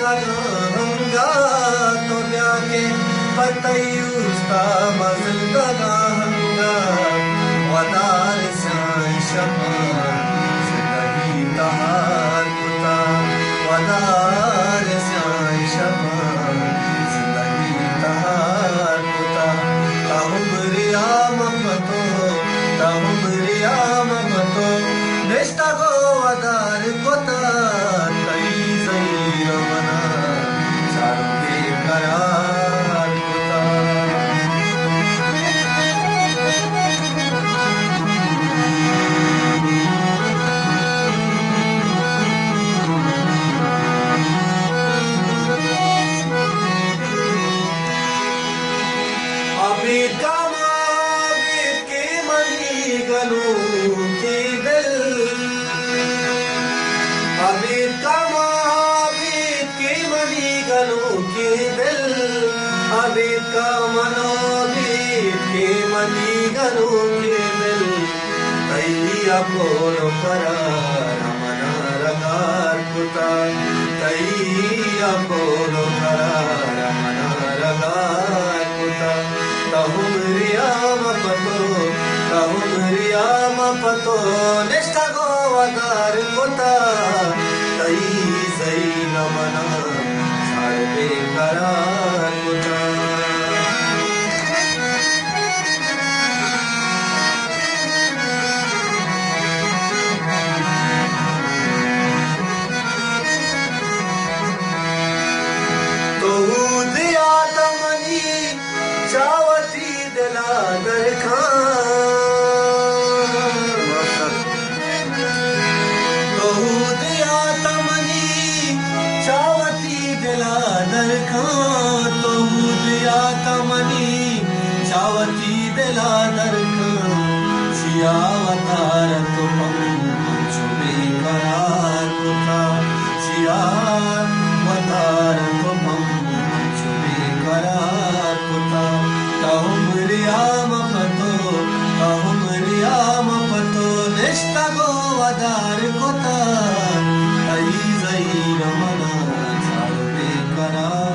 लगाऊंगा तो ब्याके पतयुस्ता मजल लगाऊंगा वदार शान शमा जिंदगी तहार कुता वदार शान शमा जिंदगी तहार कुता ताहुमरियाम पतो नेस्ता गो वदार कुता तई जई रमना चारुके करार कुता अबीर के मनी गलू की दिल अबीर के मनी गलू की दिल अबीर का मनोबीर के मनी गलू की दिल तैया बोलो करार मना रगार कुता तैया बोलो करार मना रगार कुता ताहुमरियाम पतो नेस्ता गो वदार कुता तई जई नमना सारे करार कुता तो दिया तमनी चावती दिला दरखान तो दिया तमनी चावती दिला दरखान तो दिया तमनी चावती दिला दरखान सियावतार तुम छुबे करार कुता सियावतार तुम छुबे करार कुता ताहुमरियाम पतो नेस्ता गो वदार कुता तई जई रमना चारुके करार